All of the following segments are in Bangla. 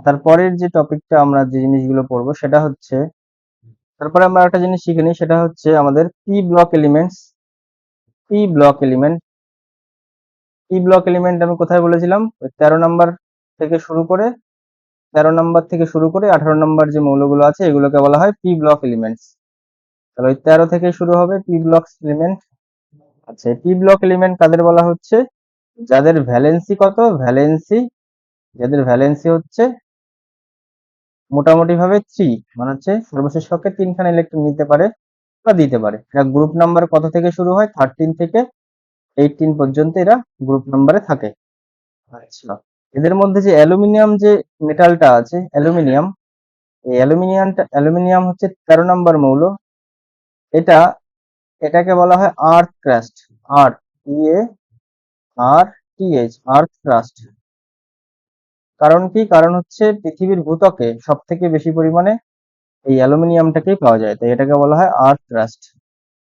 তারপরের যে টপিকটা আমরা যে জিনিসগুলো পড়বো সেটা হচ্ছে, তারপরে আমরা একটা জিনিস শিখে নিই, সেটা হচ্ছে আমাদের P block elements. P block element, P block element আমি কোথায় বলেছিলাম? ওই 13 নম্বর থেকে শুরু করে, 13 নম্বর থেকে শুরু করে 18 নম্বর যে মৌলগুলো আছে এগুলোকে বলা হয় পি ব্লক এলিমেন্টস। তাহলে ওই 13 থেকে শুরু হবে পি ব্লক এলিমেন্ট। আচ্ছা, এই পি ব্লক এলিমেন্ট কাদের বলা হচ্ছে? যাদের ভ্যালেন্সি কত? ভ্যালেন্সি, যাদের ভ্যালেন্সি হচ্ছে মোটামুটি ভাবে 3, মানে হচ্ছে সর্বশেষ কক্ষে 3খানা ইলেকট্রন নিতে পারে বা দিতে পারে। এরা গ্রুপ নাম্বার কত থেকে শুরু হয়? 13 থেকে 18 পর্যন্ত এরা গ্রুপ নাম্বারে থাকে। আচ্ছা, এদের মধ্যে যে অ্যালুমিনিয়াম যে মেটালটা আছে, অ্যালুমিনিয়াম, এই অ্যালুমিনিয়াম হচ্ছে 13 নম্বর মৌল। এটা, এটাকে বলা হয় আর্থ ক্রাস্ট। আর্থ, ইএ আর টি এইচ, আর্থ ক্রাস্ট। কারণ কি? কারণ হচ্ছে পৃথিবীর ভূত্বকে সব থেকে বেশি পরিমাণে এই অ্যালুমিনিয়ামটাকেই পাওয়া যায়, তাই এটাকে বলা হয় আর্থ ক্রাস্ট।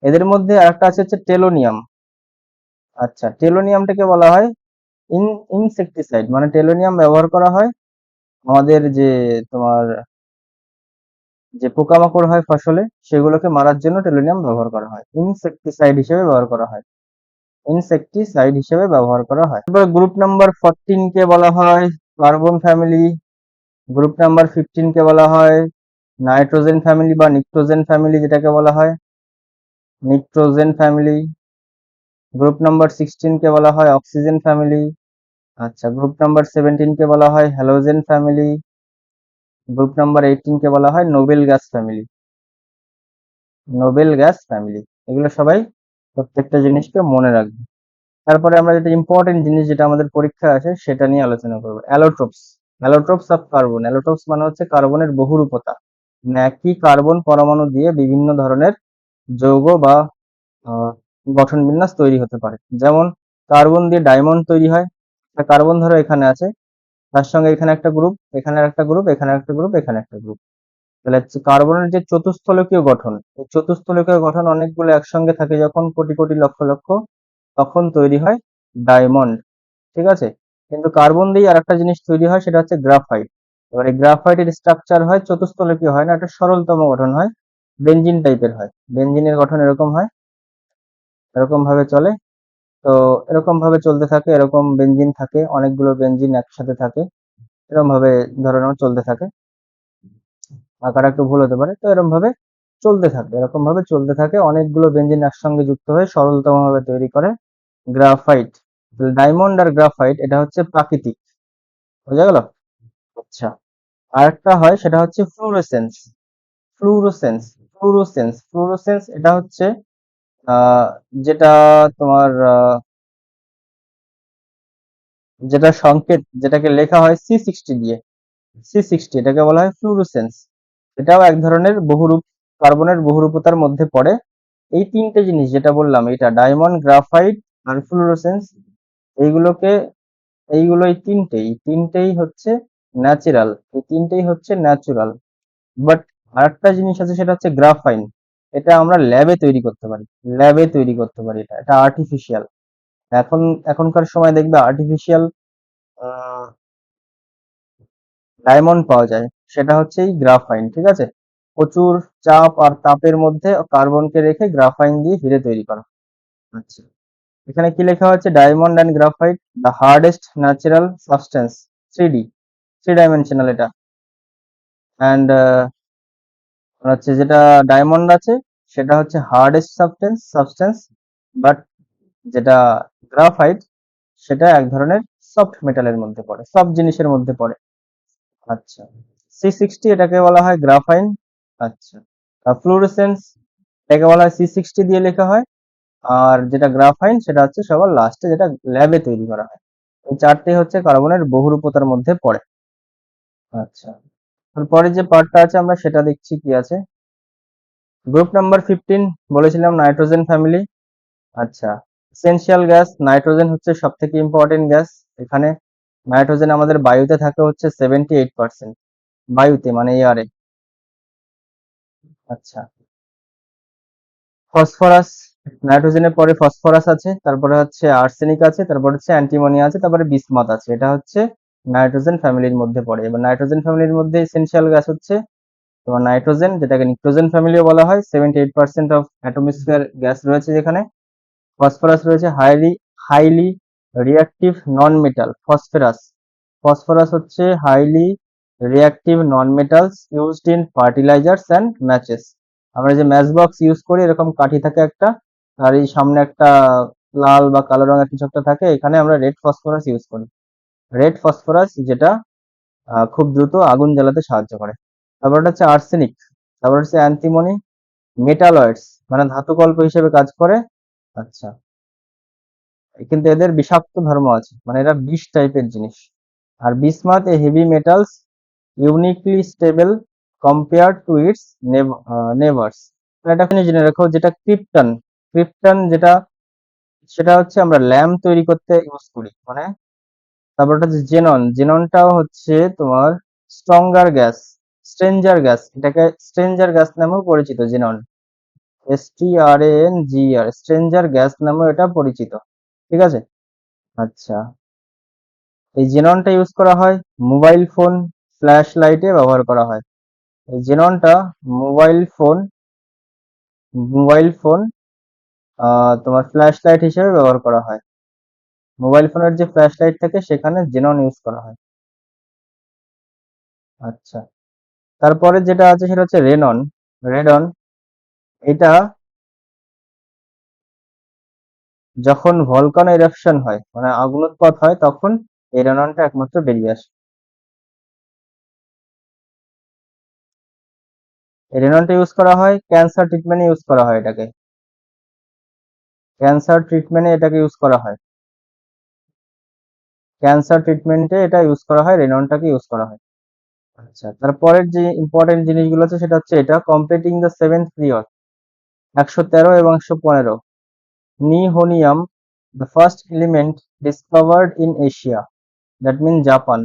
এদের মধ্যে আরেকটা আছে হচ্ছে টেলোনিয়াম। আচ্ছা, টেলোনিয়ামটাকে বলা হয় ইনসেকটিসাইড, মানে টেলোনিয়াম ব্যবহার করা হয় আমাদের যে তোমার যে পোকামাকড় হয় ফসলে, সেগুলোকে মারার জন্য টেলোনিয়াম ব্যবহার করা হয়, ইনসেকটিসাইড হিসেবে ব্যবহার করা হয়, ইনসেকটিসাইড হিসেবে ব্যবহার করা হয়। তারপর গ্রুপ নাম্বার 14 কে বলা হয় কার্বন ফ্যামিলি। গ্রুপ নাম্বার 15 কে বলা হয় নাইট্রোজেন ফ্যামিলি বা নিক্টোজেন ফ্যামিলি, যেটাকে বলা হয় নিক্টোজেন ফ্যামিলি। গ্রুপ নাম্বার 16 কে বলা হয় অক্সিজেন ফ্যামিলি। আচ্ছা, গ্রুপ নাম্বার 17 কে বলা হয় হ্যালোজেন ফ্যামিলি। গ্রুপ নাম্বার 18 কে বলা হয় Nobel gas family, Nobel gas family. এগুলো সবাই প্রত্যেকটা জিনিসকে মনে রাখবে। তারপরে আমরা যেটা ইম্পর্টেন্ট জিনিস যেটা আমাদের পরীক্ষায় আসে সেটা নিয়ে আলোচনা করবো, অ্যালোট্রোপস। অ্যালোট্রোপস অফ কার্বন, অ্যালোট্রোপস মানে হচ্ছে কার্বনের বহুরূপতা, মানে একই কার্বন পরমাণু দিয়ে বিভিন্ন ধরনের যৌগ বা আহ, গঠন বিন্যাস তৈরি হতে পারে। যেমন কার্বন দিয়ে ডায়মন্ড তৈরি হয়। একটা কার্বন ধরো এখানে আছে, তার সঙ্গে এখানে একটা গ্রুপ, এখানে একটা গ্রুপ, এখানে একটা গ্রুপ, এখানে একটা গ্রুপ। তাহলে কার্বনের যে চতুস্থলকীয় গঠন, এই চতুস্থলকীয় গঠন অনেকগুলো একসঙ্গে থাকে যখন কোটি কোটি লক্ষ লক্ষ, তখন তৈরি হয় ডায়মন্ড। ঠিক আছে? কিন্তু কার্বন দিয়ে আরেকটা জিনিস তৈরি হয়, সেটা হচ্ছে গ্রাফাইট। এবার এই গ্রাফাইটের স্ট্রাকচার হয় চতুস্থলকীয়, হয় না, একটা সরলতম গঠন হয়, বেনজিন টাইপের হয়। বেনজিনের গঠন এরকম হয়, এরকম ভাবে চলে। তো এরকম ভাবে চলতে থাকে, এরকম বেনজিন থাকে, অনেকগুলো বেনজিন একসাথে থাকে, এরকম ভাবে ধরে নাও চলতে থাকে। আঁকাটা একটু ভুল হতে পারে। তো এরকম ভাবে চলতে থাকে, এরকম ভাবে চলতে থাকে, অনেকগুলো বেনজিন একসঙ্গে যুক্ত হয়ে সরলতম ভাবে তৈরি করে গ্রাফাইট। ডায়মন্ড আর গ্রাফাইট এটা হচ্ছে প্রাকৃতিক, বোঝা গেল? আচ্ছা, আরেকটা হয় সেটা হচ্ছে ফ্লুরোসেন্স। ফ্লুরোসেন্স, ফ্লুরোসেন্স এটা হচ্ছে আহ, যেটা তোমার যেটা সংকেত, যেটাকে লেখা হয় C60 দিয়ে, C60, এটাকে বলা হয় ফ্লুরোসেন্স। এটাও এক ধরনের বহুরূপ, কার্বনের বহুরূপতার মধ্যে পড়ে। এই তিনটে জিনিস যেটা বললাম, এটা ডায়মন্ড, গ্রাফাইট আর ফ্লুরোসেন্স, এইগুলোকে, এই তিনটেই হচ্ছে ন্যাচারাল, এই তিনটেই হচ্ছে ন্যাচারাল। বাট আরেকটা জিনিস আছে সেটা হচ্ছে গ্রাফাইন। এটা আমরা ল্যাবে তৈরি করতে পারি, ল্যাবে তৈরি করতে পারি, এটা এটা আর্টিফিশিয়াল। এখন, এখনকার সময় দেখবে আর্টিফিশিয়াল ডায়মন্ড পাওয়া যায়, সেটা হচ্ছে এই গ্রাফাইন। ঠিক আছে? প্রচুর চাপ আর তাপের মধ্যে কার্বনকে রেখে গ্রাফাইন দিয়ে হিরে তৈরি করা। আচ্ছা, এখানে কি লেখা হচ্ছে? Diamond and graphite the hardest natural substance, 3D, 3 dimensional এটা। অ্যান্ড হচ্ছে যেটা ডায়মন্ড আছে সেটা হচ্ছে হার্ডেস্ট সাবস্টেন্স, বাট যেটা গ্রাফাইট সেটা এক ধরনের সফট মেটালের মধ্যে পড়ে, সফট জিনিসের মধ্যে পড়ে। আচ্ছা, C60 এটাকে বলা হয় গ্রাফাইন। আচ্ছা, ফ্লুরোসেন্স এটাকে বলা হয় C60 দিয়ে লেখা হয়। আর যেটা গ্রাফাইন সেটা হচ্ছে সবার লাস্টে, যেটা ল্যাবে তৈরি করা হয়। এই চারটেই হচ্ছে কার্বনের বহুরূপতার মধ্যে পড়ে। আচ্ছা, তারপরে যে পার্টটা আছে আমরা সেটা দেখছি কি আছে। গ্রুপ নাম্বার 15 বলেছিলাম নাইট্রোজেন ফ্যামিলি। আচ্ছা, এসেনশিয়াল গ্যাস নাইট্রোজেন হচ্ছে সব থেকে ইম্পর্টেন্ট গ্যাস। এখানে নাইট্রোজেন আমাদের বায়ুতে থাকে হচ্ছে 78%, বায়ুতে মানে এয়ারে। আচ্ছা, ফসফরাস, নাইট্রোজেনের পরে ফসফরাস আছে, তারপরে হচ্ছে আর্সেনিক আছে, তারপরে হচ্ছে অ্যান্টিমনি আছে, তারপরে বিসমাথ আছে। এটা হচ্ছে নাইট্রোজেন ফ্যামিলির মধ্যে পড়ে। এবার নাইট্রোজেন ফ্যামিলির মধ্যে এসেনশিয়াল গ্যাস হচ্ছে তোমার নাইট্রোজেন, যেটাকে নিক্টোজেন ফ্যামিলিও বলা হয়। 78% অফ অ্যাটমোস্ফিয়ার গ্যাস রয়েছে যেখানে। ফসফরাস রয়েছে, highly reactive non metal. Phosphorus হচ্ছে highly reactive non metals used in fertilizers and matches. আমরা যে ম্যাচ বক্স ইউজ করি, এরকম কাঠি থাকে একটা, আর এই সামনে একটা লাল বা কালো রঙের কিছু একটা থাকে, এখানে আমরা রেড ফসফরাস ইউজ করি। রেড ফসফরাস যেটা খুব দ্রুত আগুন জ্বালাতে সাহায্য করে। তারপরটা হচ্ছে আর্সেনিক, তারপর হচ্ছে অ্যান্টিমনি, মেটালয়েডস মানে ধাতুকল্প হিসেবে কাজ করে। আচ্ছা, কিন্তু এদের বিষাক্ত ধর্ম আছে, মানে এরা বিষ টাইপের জিনিস। আর bismuth a heavy metals uniquely stable compare to its neighbours. এটা আপনি জেনে রাখো, যেটা ক্রিপ্টন, যেটা সেটা হচ্ছে আমরা ল্যাম্প তৈরি করতে ইউজ করি, মানে। তারপর হচ্ছে জেননটাও হচ্ছে তোমার স্ট্রেঞ্জার গ্যাস, এটাকে স্ট্রেঞ্জার গ্যাস নামেও পরিচিত। জেনন, STRANGER, স্ট্রেঞ্জার গ্যাস নামেও এটা পরিচিত। ঠিক আছে। আচ্ছা, এই জেননটা ইউজ করা হয় মোবাইল ফোন, ফ্ল্যাশ লাইটে ব্যবহার করা হয়। এই জেননটা মোবাইল ফোন মোবাইল ফোন তোমার ফ্ল্যাশ লাইট হিসেবে ব্যবহার করা হয়। মোবাইল ফোনের যে ফ্ল্যাশ লাইট থাকে সেখানে জেনন ইউজ করা হয়। আচ্ছা, তারপরে যেটা আছে সেটা হচ্ছে রেডন। এটা যখন ভলকানো ইরাপশন হয়, মানে আগুনোৎপাত হয়, তখন এই রেননটা একমাত্র বেরিয়ে আসে। এই রেননটা ইউজ করা হয় ক্যান্সার ট্রিটমেন্টে, ইউজ করা হয় এটাকে। ক্যান্সার ট্রিটমেন্টে এটাকে ইউজ করা হয়। ক্যান্সার ট্রিটমেন্টে এটা ইউজ করা হয়, রেননটাকে ইউজ করা হয়। আচ্ছা, তারপরের যে ইম্পর্টেন্ট জিনিসগুলো আছে সেটা হচ্ছে এটা কমপ্লিটিং দ্য সেভেন্থ পিরিয়ড, 113 এবং 115। Nihonium, the first element discovered in Asia, that mean Japan.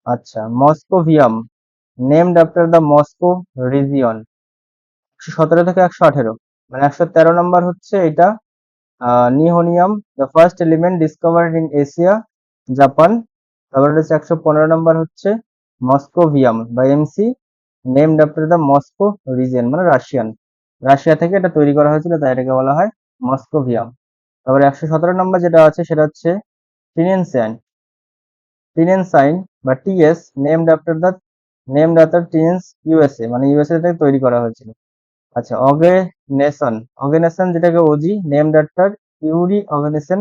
আচ্ছা, moscovium, named after the Moscow region, 117 থেকে 118, মানে 113 নম্বর হচ্ছে এটা nihonium, the first element discovered in Asia, Japan. তারপর হচ্ছে 115 নম্বর হচ্ছে মস্কোভিয়াম বা MC, named after the Moscow region, মানে রাশিয়া থেকে এটা তৈরি করা হয়েছিল, তাই এটাকে বলা হয় মস্কোভিয়াম। তারপরে 117 নম্বর যেটা আছে সেটা হচ্ছে টিনেনসাইন, বা TS, নেমড আফটার টিনেন্স USA, মানে USA থেকে তৈরি করা হয়েছিল। আচ্ছা, অগেনেশন যেটাকে OG, named after Yuri Oganessian,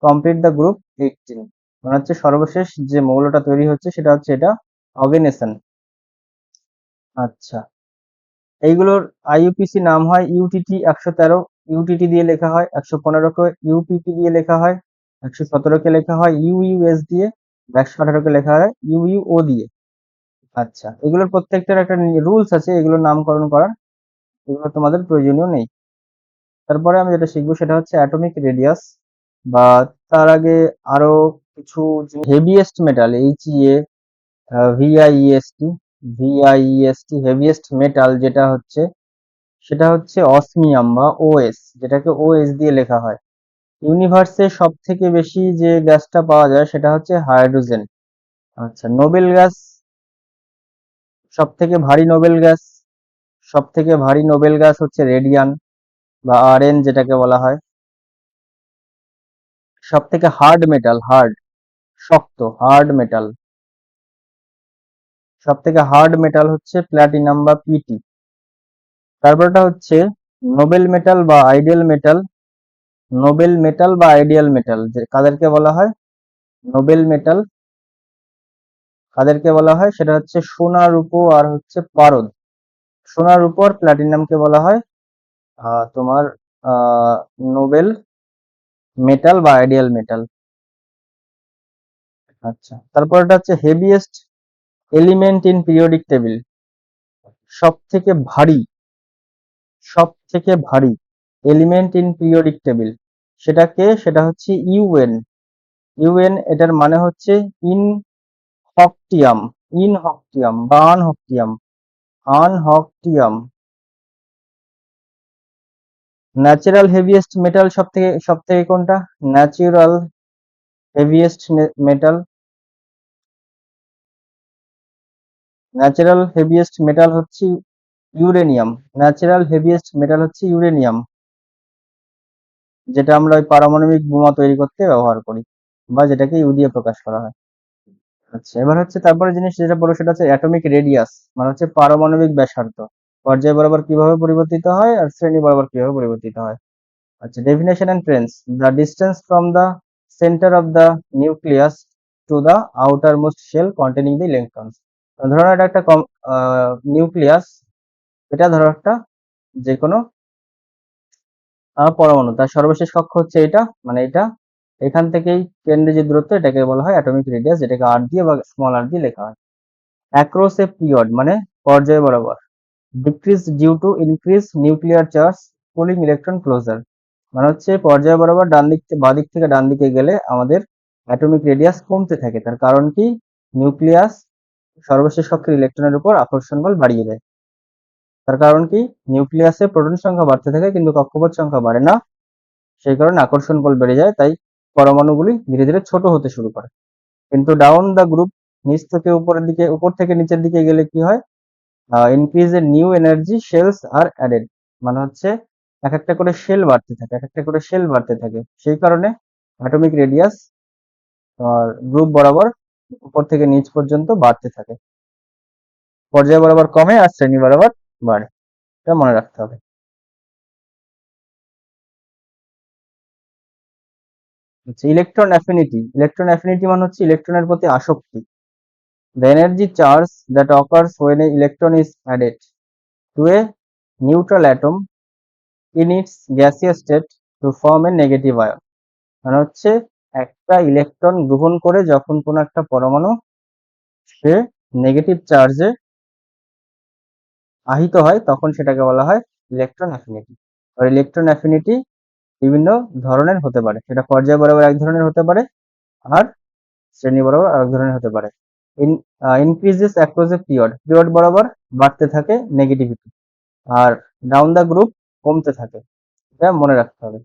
complete the group 18, মানে হচ্ছে সর্বশেষ যে মৌলটা তৈরি হচ্ছে সেটা হচ্ছে এটা অগেনেশন। আচ্ছা, এইগুলোর IUPAC নাম হয় UTT 113, UTT দিয়ে লেখা হয়। 115 কে UPP দিয়ে লেখা হয়, 117 কে লেখা হয় UUS দিয়ে, 118 কে লেখা হয় UUO দিয়ে। আচ্ছা, এগুলোর প্রত্যেকটার একটা রুলস আছে, এগুলোর নামকরণ করার, এগুলো তোমাদের প্রয়োজনীয় নেই। তারপরে আমি যেটা শিখবো সেটা হচ্ছে অ্যাটমিক রেডিয়াস, বা তার আগে আরো কিছু heaviest metal, HEA, VIEST, heaviest metal যেটা হচ্ছে সেটা হচ্ছে অসমিয়াম বা OS, যেটাকে OS দিয়ে লেখা হয়। ইউনিভার্সে সব থেকে বেশি যে গ্যাসটা পাওয়া যায় সেটা হচ্ছে হাইড্রোজেন। আচ্ছা, সব থেকে ভারী নোবেল গ্যাস সব থেকে ভারী নোবেল গ্যাস হচ্ছে রেডিয়ান বা RN যেটাকে বলা হয়। সব থেকে হার্ড মেটাল সব থেকে হার্ড মেটাল হচ্ছে প্ল্যাটিনাম বা PT। তারপরটা হচ্ছে নোবেল মেটাল বা আইডিয়াল মেটাল। যে কাদেরকে বলা হয় নোবেল মেটাল, সেটা হচ্ছে সোনা, রূপো আর হচ্ছে পারদ। সোনা, রূপো আর প্ল্যাটিনামকে বলা হয় তোমার নোবেল মেটাল বা আইডিয়াল মেটাল। আচ্ছা, তারপরটা হচ্ছে heaviest element in periodic table, সব থেকে ভারী সব থেকে ভারী এলিমেন্ট ইন পিরিয়ডিক টেবিল, সেটা হচ্ছে UN। এটার মানে হচ্ছে ইনহকটিয়াম বা আনহকটিয়াম। ন্যাচারাল হেভিয়েস্ট মেটাল সব থেকে কোনটা? Natural heaviest metal natural heaviest metal হচ্ছে ইউরেনিয়াম। ন্যাচারাল হেভিয়েস্ট মেটাল হচ্ছে ইউরেনিয়াম, যেটা আমরা ওই পারমাণবিক বোমা তৈরি করতে ব্যবহার করি, বা যেটাকে ইউ দিয়ে প্রকাশ করা হয়। আচ্ছা, এবার হচ্ছে তারপরে জিনিস যেটা বলো সেটা হচ্ছে অ্যাটমিক রেডিয়াস, মানে হচ্ছে পারমাণবিক ব্যাসার্ধ। পর্যায় বরাবর কিভাবে পরিবর্তিত হয় আর শ্রেণী বরাবর কিভাবে পরিবর্তিত হয়। আচ্ছা, definition and trends: the distance from the centre of the nucleus to the outermost shell containing the electrons. ধরো এটা একটা নিউক্লিয়াস, এটা ধরো একটা যে কোনো পরমাণু, তার সর্বশেষ কক্ষ হচ্ছে এটা, মানে এটা। এখান থেকেই কেন্দ্রে যে দূরত্ব, এটাকে বলা হয় অ্যাটমিক রেডিয়াস, যেটাকে আর দিয়ে বা স্মল আর দিয়ে লেখা হয়। অ্যাক্রস এ পিরিয়ড মানে পর্যায় বরাবর। Decrease due to increase nuclear charge pulling electron closer, মানে হচ্ছে পর্যায় বরাবর ডান দিক থেকে বাঁ দিক থেকে ডান দিকে গেলে আমাদের অ্যাটমিক রেডিয়াস কমতে থাকে। তার কারণ কি? নিউক্লিয়াস সর্বশেষ কক্ষের ইলেকট্রনের উপর আকর্ষণ বল বাড়িয়ে দেয়। তার কারণ কি? নিউক্লিয়াসে প্রোটন সংখ্যা বাড়তে থাকে কিন্তু কক্ষপথ সংখ্যা বাড়ে না, সেই কারণে আকর্ষণ বল বেড়ে যায়, তাই পরমাণুগুলি ধীরে ধীরে ছোট হতে শুরু করে। কিন্তু ডাউন দ্য গ্রুপ, নিচ থেকে উপরের দিকে, উপর থেকে নিচের দিকে গেলে কি হয়? Increase a new energy shells are added, মানে হচ্ছে এক একটা করে শেল বাড়তে থাকে, এক একটা করে শেল বাড়তে থাকে। সেই কারণে অ্যাটমিক রেডিয়াস গ্রুপ বরাবর উপর থেকে নিচ পর্যন্ত বাড়তে থাকে। পর্যায় বরাবর কমে আর শ্রেণী বরাবর বাড়ে, এটা মনে রাখতে হবে। আচ্ছা, ইলেকট্রন অ্যাফিনিটি। ইলেকট্রন অ্যাফিনিটি মানে হচ্ছে ইলেকট্রনের প্রতি আসক্তি। The energy charge that occurs when an electron is added to a neutral atom in its gaseous state to form a negative ion, মানে হচ্ছে একটা ইলেকট্রন গ্রহণ করে যখন কোনো একটা পরমাণু সে নেগেটিভ চার্জে আহিত হয়, তখন সেটাকে বলা হয় ইলেকট্রন অ্যাফিনিটি। আর ইলেকট্রন অ্যাফিনিটি বিভিন্ন ধরনের হতে পারে, সেটা পর্যায় বরাবর এক ধরনের হতে পারে আর শ্রেণী বরাবর আরেক ধরনের হতে পারে। Increases across a period, period বরাবর বাড়তে থাকে নেগেটিভিটি, আর ডাউন দ্য গ্রুপ কমতে থাকে, এটা মনে রাখতে হবে।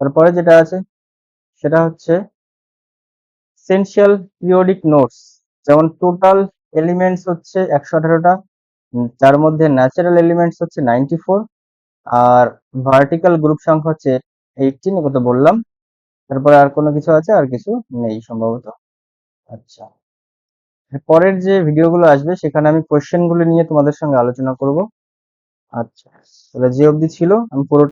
তারপরে যেটা আছে সেটা হচ্ছে এসেনশিয়াল পিরিয়ডিক নোটস। যেমন টোটাল এলিমেন্টস হচ্ছে 118টা, তার মধ্যে ন্যাচারাল এলিমেন্টস হচ্ছে 94, আর ভার্টিক্যাল গ্রুপ সংখ্যা হচ্ছে 18, এগুলো তো বললাম। তারপরে আর কোনো কিছু আছে? আর কিছু নেই সম্ভবত। আচ্ছা, পরের যে ভিডিওগুলো আসবে সেখানে আমি কোয়েশ্চেন গুলো নিয়ে তোমাদের সঙ্গে আলোচনা করব। আচ্ছা, তাহলে যে অবধি ছিল আমি পুরো